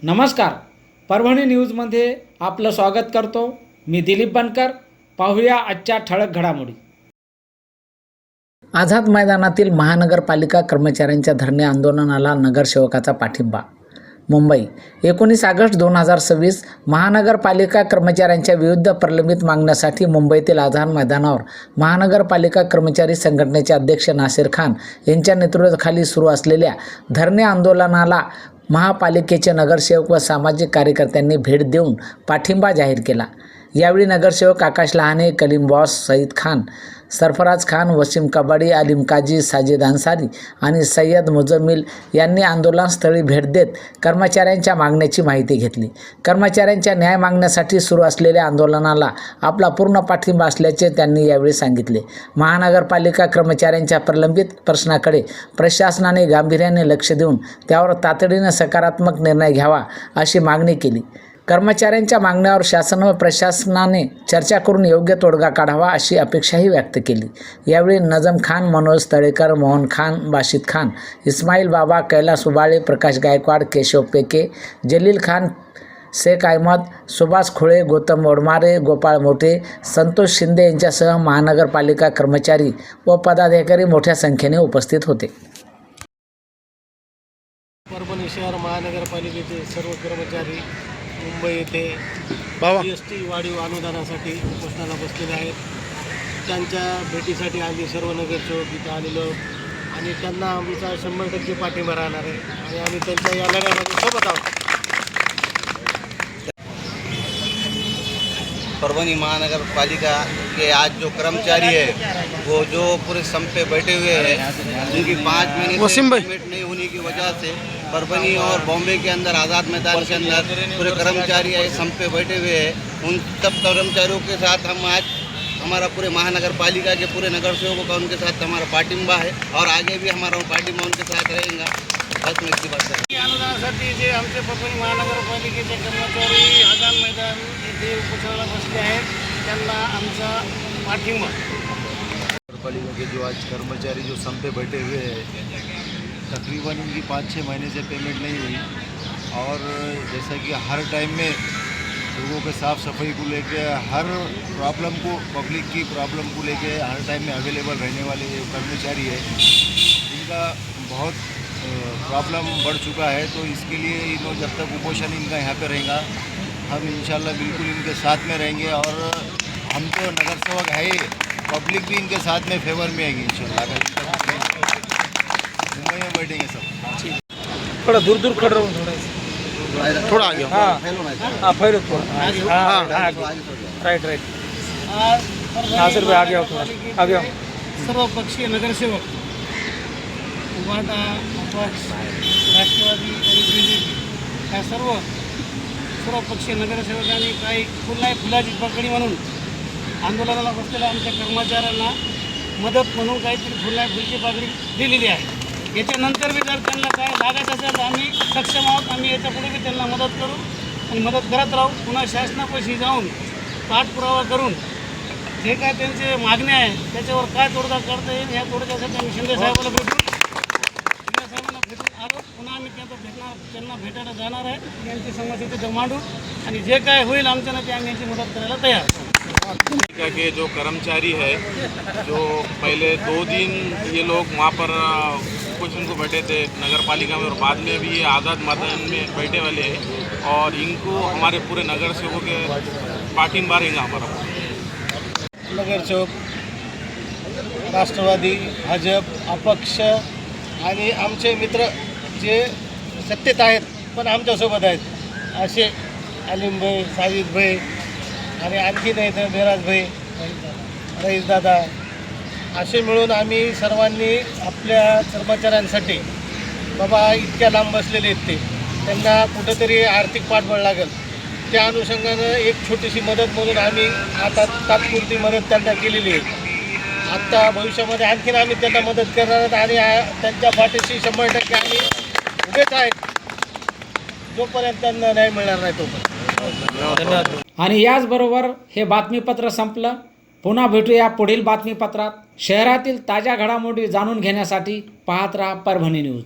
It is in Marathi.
नमस्कार, परभणी न्यूजमध्ये आपलं स्वागत करतो. मी दिलीप बनकर. पाहूया आजच्या ठळक घडामोडी. आझाद मैदानातील महानगरपालिका कर्मचाऱ्यांच्या धरणे आंदोलनाला नगरसेवकाचा पाठिंबा. मुंबई, 19 ऑगस्ट 2026 महानगरपालिका कर्मचाऱ्यांच्या विविध प्रलंबित मागण्यासाठी मुंबईतील आझाद मैदानावर महानगरपालिका कर्मचारी संघटनेचे अध्यक्ष नासिर खान यांच्या नेतृत्वाखाली सुरू असलेल्या धरणे आंदोलनाला महापालिकेचे नगरसेवक व सामाजिक कार्यकर्त्यांनी भेट देऊन पाठिंबा जाहीर केला. यावेळी नगरसेवक आकाश लहाने, कलीम बॉस, सईद खान, सरफराज खान, वसीम कबाडी, अलीम काजी, साजिद अन्सारी आणि सय्यद मुजम्मिल यांनी आंदोलनस्थळी भेट देत कर्मचाऱ्यांच्या मागण्याची माहिती घेतली. कर्मचाऱ्यांच्या न्याय मागण्यासाठी सुरू असलेल्या आंदोलनाला आपला पूर्ण पाठिंबा असल्याचे त्यांनी यावेळी सांगितले. महानगरपालिका कर्मचाऱ्यांच्या प्रलंबित प्रश्नाकडे प्रशासनाने गांभीर्याने लक्ष देऊन त्यावर तातडीने सकारात्मक निर्णय घ्यावा अशी मागणी केली. कर्मचाऱ्यांच्या मागण्यावर शासन व प्रशासनाने चर्चा करून योग्य तोडगा काढावा अशी अपेक्षाही व्यक्त केली. यावेळी नजम खान, मनोज तळेकर, मोहन खान, बाशिद खान, इस्माईल बाबा, कैलास उबाळे, प्रकाश गायकवाड, केशव पेके, जलील खान, शेख अहमद, सुभाष खुळे, गौतम ओडमारे, गोपाळ मोठे, संतोष शिंदे यांच्यासह महानगरपालिका कर्मचारी व पदाधिकारी मोठ्या संख्येने उपस्थित होते. परभणी शहर महानगरपालिकेचे सर्व कर्मचारी मुंबई येथे GST वाढीव अनुदानासाठी उपोषणाला बसलेले आहेत. त्यांच्या भेटीसाठी आम्ही सर्व नगरसेवक इथं आलेलो आणि त्यांना आमचा 100% पाठिंबा राहणार आहे आणि आम्ही त्यांच्या या लढ्यामध्ये सोबत आहोत. परभणी महानगर पालिका के आज जो कर्मचारी है वो जो पूरे संप पे बैठे हुए हैं, उनकी 5 महीने से पेमेंट नहीं होने की वजह से परभणी और बॉम्बे के अंदर आज़ाद मैदान के अंदर पूरे कर्मचारी संप पे बैठे हुए हैं. उन सब कर्मचारियों के साथ हम आज हमारा पूरे महानगर पालिका के पूरे नगर सेवकों का उनके साथ हमारा पाठिंबा है और आगे भी हमारा पाठिंबा उनके साथ रहेगा. बस मी इतकी बात आहे. अनुदानासाठी जे आमचे परभणी महानगरपालिकेचे कर्मचारी आझाद मैदान येथे उपोषणाला बसले आहेत त्यांना आमचा पाठिंबा. पालिका के जो आज कर्मचारी जो संप पे बैठे हुए हैं, तकरीबन उनकी 5-6 महीने से पेमेंट नहीं हुई और जैसा कि हर टाइम में लोगों के साफ़ सफाई को लेके हर प्रॉब्लम को, पब्लिक की प्रॉब्लम को लेके हर टाइम में अवेलेबल रहने वाले ये कर्मचारी है, इनका बहुत प्रॉब्लम बढ़ चुका है. तो इसके लिए इन्होंने जब तक उपोषण इनका यहाँ पे रहेगा, हम इंशाल्लाह बिल्कुल इनके साथ में रहेंगे और हम तो नगर सेवक है ही, पब्लिक भी इनके साथ में फेवर में आएगी इंशाल्लाह. मुंबई में बैठेंगे सब. थोड़ा दूर दूर खड़े रहो, थोड़ा आगे. हाँ फैलो थोड़ा. हाँ राइट नासिर भाई आगे आओ, थोड़ा आगे आओ. सर्व पक्षीय नगरसेवक उभाटा, अपक्ष, राष्ट्रवादी आणि BJP ह्या सर्व पक्षीय नगरसेवकांनी काही फुलाची पकडी म्हणून आंदोलनाला बसलेल्या आमच्या कर्मचाऱ्यांना मदत म्हणून काहीतरी फुलची पाकडी दिलेली आहे. याच्यानंतर बी जर त्यांना काय लागायचं असेल तर आम्ही सक्षम आहोत. आम्ही याच्यापुढे बी त्यांना मदत करू आणि मदत करत राहू. पुन्हा शासनापाशी जाऊन पाठपुरावा करून जे काय त्यांचे मागण्या आहे त्याच्यावर काय तोडगा करता येईल ह्या तोडग्यासाठी आम्ही शिंदे साहेबांना भेटून आलो. पुन्हा आम्ही त्यांना भेटायला जाणार आहे. यांची समस्या तिथे मांडू आणि जे काय होईल आमच्यानं ते आम्ही यांची मदत करायला तयार. पालिका के जो कर्मचारी है, जो पहले 2 दिन ये लोग वहाँ पर उपोषण को बैठे थे नगर पालिका में और बाद में भी ये आज़ाद मैदान में बैठे वाले हैं और इनको हमारे पूरे नगर सेवकों के पाठिंबा रहेगा. हमारा नगरसेवक, राष्ट्रवादी, भाजप, अपक्ष आणि आमचे मित्र जे सत्तेत आहेत पण आमच्यासोबत आहेत असे अलीम भाई, साजिद भाई आणि आणखी नाही तर बेराज भाई, रईस दादा असे मिळून आम्ही सर्वांनी आपल्या कर्मचाऱ्यांसाठी बाबा इतक्या लांब बसलेले आहेत ते त्यांना कुठंतरी आर्थिक पाठबळ लागेल त्या अनुषंगानं एक छोटीशी मदत म्हणून आम्ही आता तात्पुरती मदत त्यांना केलेली आहे. आत्ता भविष्यामध्ये आणखीन आम्ही त्यांना मदत करणार आहोत आणि त्यांच्या पाठीशी 100% आम्ही उभेच आहेत जोपर्यंत त्यांना न्याय मिळणार नाही तोपर्यंत. आणि याचबरोबर हे बातमीपत्र संपलं. पुन्हा भेटूया पुढील बातमीपत्रात. शहरातील ताज्या घडामोडी जाणून घेण्यासाठी पाहत राहा परभणी न्यूज.